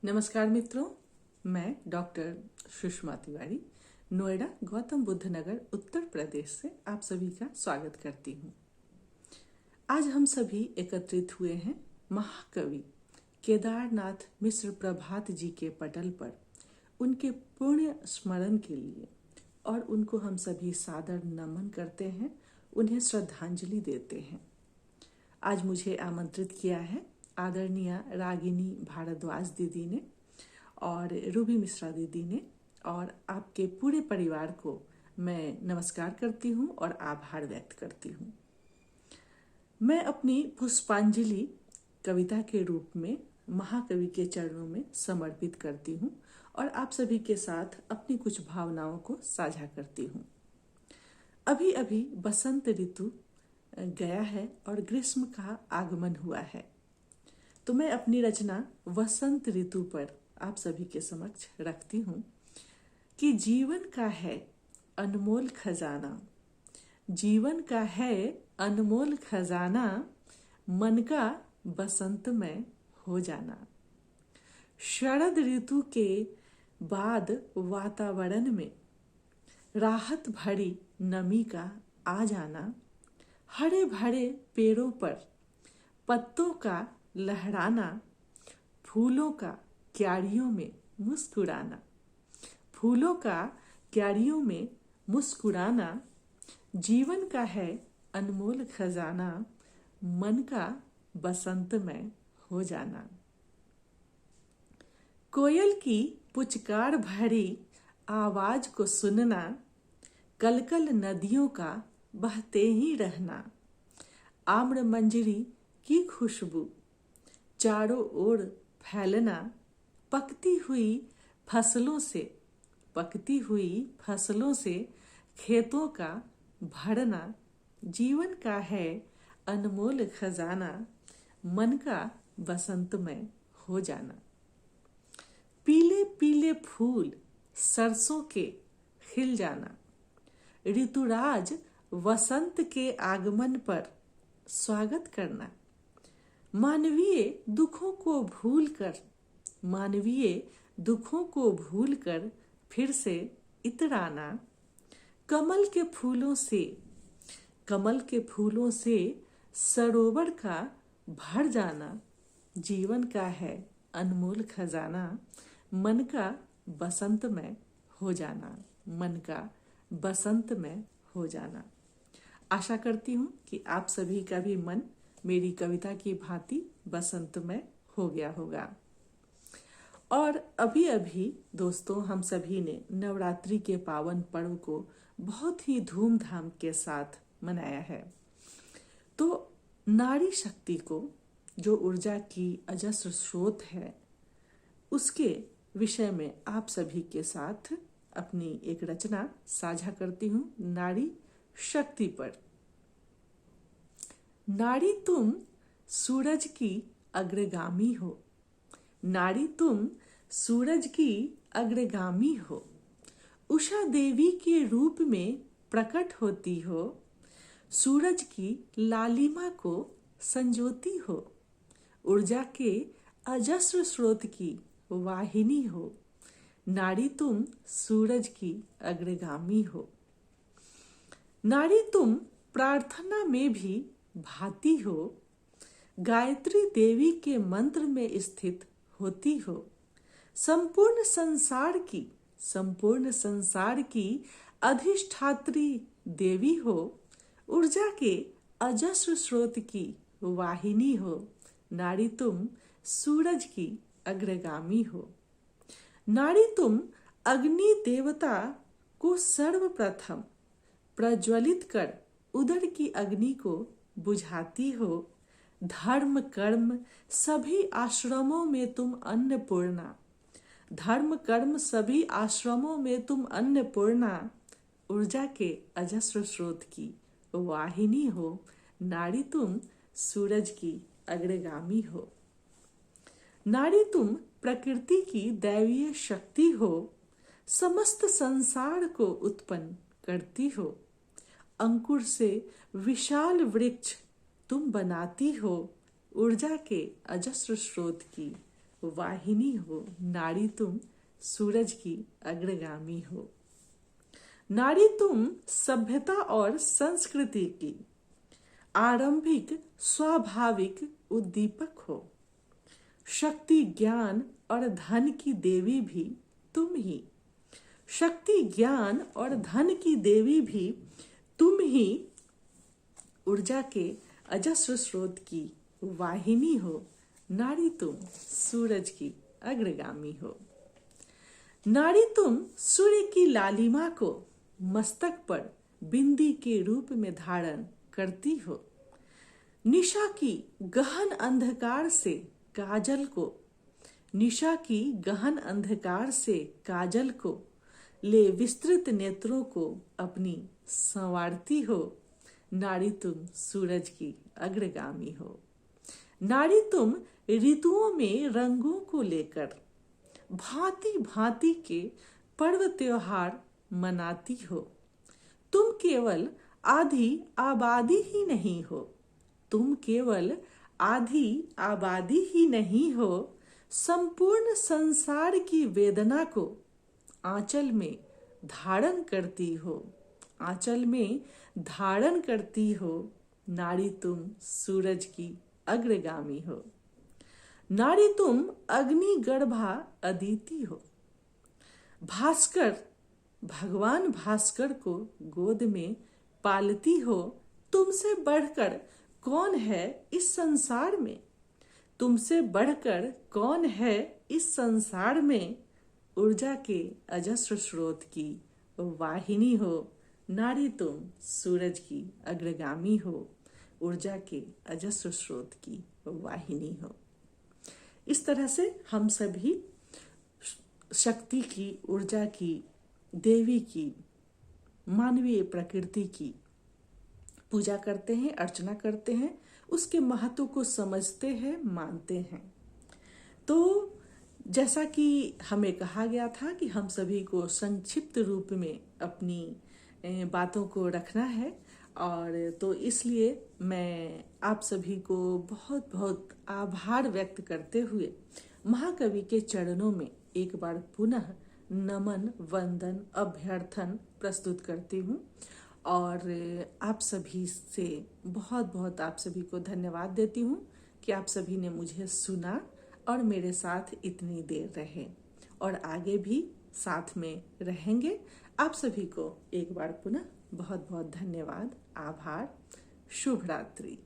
नमस्कार मित्रों, मैं डॉक्टर सुषमा तिवारी नोएडा गौतम बुद्ध नगर उत्तर प्रदेश से आप सभी का स्वागत करती हूँ। आज हम सभी एकत्रित हुए हैं महाकवि केदारनाथ मिश्र प्रभात जी के पटल पर उनके पुण्य स्मरण के लिए, और उनको हम सभी सादर नमन करते हैं, उन्हें श्रद्धांजलि देते हैं। आज मुझे आमंत्रित किया है आदरणीय रागिनी भारद्वाज दीदी ने और रूबी मिश्रा दीदी ने, और आपके पूरे परिवार को मैं नमस्कार करती हूँ और आभार व्यक्त करती हूँ। मैं अपनी पुष्पांजलि कविता के रूप में महाकवि के चरणों में समर्पित करती हूँ और आप सभी के साथ अपनी कुछ भावनाओं को साझा करती हूँ। अभी अभी बसंत ऋतु गया है और ग्रीष्म का आगमन हुआ है, तो मैं अपनी रचना वसंत ऋतु पर आप सभी के समक्ष रखती हूँ कि जीवन का है अनमोल खजाना, जीवन का है अनमोल खजाना, मन का बसंत में हो जाना। शरद ऋतु के बाद वातावरण में राहत भरी नमी का आ जाना, हरे भरे पेड़ों पर पत्तों का लहराना, फूलों का क्यारियों में मुस्कुराना, फूलों का क्यारियों में मुस्कुराना, जीवन का है अनमोल खजाना, मन का बसंत में हो जाना। कोयल की पुचकार भरी आवाज को सुनना, कलकल नदियों का बहते ही रहना, आम्र मंजरी की खुशबू चारों ओर फैलना, पकती हुई फसलों से खेतों का भरना, जीवन का है अनमोल खजाना, मन का बसंत में हो जाना। पीले पीले फूल सरसों के खिल जाना, ऋतुराज वसंत के आगमन पर स्वागत करना, मानवीय दुखों को भूलकर फिर से इतराना, कमल के फूलों से सरोवर का भर जाना, जीवन का है अनमोल खजाना, मन का बसंत में हो जाना, मन का बसंत में हो जाना। आशा करती हूँ कि आप सभी का भी मन मेरी कविता की भांति बसंत में हो गया होगा। और अभी अभी दोस्तों, हम सभी ने नवरात्रि के पावन पर्व को बहुत ही धूमधाम के साथ मनाया है। तो नारी शक्ति को, जो ऊर्जा की अजस्र स्रोत है, उसके विषय में आप सभी के साथ अपनी एक रचना साझा करती हूँ नारी शक्ति पर। नारी तुम सूरज की अग्रगामी हो, नारी तुम सूरज की अग्रगामी हो, उषा देवी के रूप में प्रकट होती हो, सूरज की लालिमा को संजोती हो, ऊर्जा के अजस्र स्रोत की वाहिनी हो, नारी तुम सूरज की अग्रगामी हो। नारी तुम प्रार्थना में भी भाती हो, गायत्री देवी के मंत्र में स्थित होती हो, संपूर्ण संसार की अधिष्ठात्री देवी हो, ऊर्जा के अजस्र स्रोत की वाहिनी हो, नारी तुम सूरज की अग्रगामी हो। नारी तुम अग्नि देवता को सर्वप्रथम प्रज्वलित कर उदर की अग्नि को बुझाती हो, धर्म कर्म सभी आश्रमों में तुम अन्नपूर्णा, धर्म कर्म सभी आश्रमों में तुम अन्नपूर्णा, ऊर्जा के अजस्र स्रोत की वाहिनी हो, नारी तुम सूरज की अग्रगामी हो। नारी तुम प्रकृति की दैवीय शक्ति हो, समस्त संसार को उत्पन्न करती हो, अंकुर से विशाल वृक्ष तुम बनाती हो, ऊर्जा के अजस्र स्रोत की वाहिनी हो, नारी तुम सूरज की अग्रगामी हो। नारी तुम सभ्यता और संस्कृति की आरंभिक स्वाभाविक उद्दीपक हो। शक्ति, ज्ञान और धन की देवी भी तुम ही। शक्ति, ज्ञान और धन की देवी भी तुम ही। ऊर्जा के अजस्र स्रोत की वाहिनी हो, नारी तुम सूरज की अग्रगामी हो। नारी तुम सूर्य की लालिमा को मस्तक पर बिंदी के रूप में धारण करती हो। निशा की गहन अंधकार से काजल को, निशा की गहन अंधकार से काजल को ले विस्तृत नेत्रों को अपनी संवारती हो। नारी तुम सूरज की अग्रगामी हो। नारी तुम ऋतुओं में रंगों को लेकर भांति भांति के पर्व त्योहार मनाती हो। तुम केवल आधी आबादी ही नहीं हो। तुम केवल आधी आबादी ही नहीं हो, संपूर्ण संसार की वेदना को आंचल में धारण करती हो। आंचल में धारण करती हो। नारी तुम सूरज की अग्रगामी हो। नारी तुम अग्नि गर्भा अदिति हो। भास्कर, भगवान भास्कर को गोद में पालती हो। तुमसे बढ़कर कौन है इस संसार में? तुमसे बढ़कर कौन है इस संसार में? ऊर्जा के अजस्र स्रोत की वाहिनी हो। नारी तुम सूरज की अग्रगामी हो। ऊर्जा के अजस्र स्रोत की वाहिनी हो। इस तरह से हम सभी शक्ति की, ऊर्जा की, देवी की, मानवीय प्रकृति की पूजा करते हैं, अर्चना करते हैं, उसके महत्व को समझते हैं, मानते हैं। तो जैसा कि हमें कहा गया था कि हम सभी को संक्षिप्त रूप में अपनी बातों को रखना है, और तो इसलिए मैं आप सभी को बहुत बहुत आभार व्यक्त करते हुए महाकवि के चरणों में एक बार पुनः नमन, वंदन, अभ्यर्थन प्रस्तुत करती हूँ। और आप सभी से बहुत बहुत आप सभी को धन्यवाद देती हूँ कि आप सभी ने मुझे सुना और मेरे साथ इतनी देर रहे, और आगे भी साथ में रहेंगे। आप सभी को एक बार पुनः बहुत बहुत धन्यवाद, आभार, शुभ रात्रि।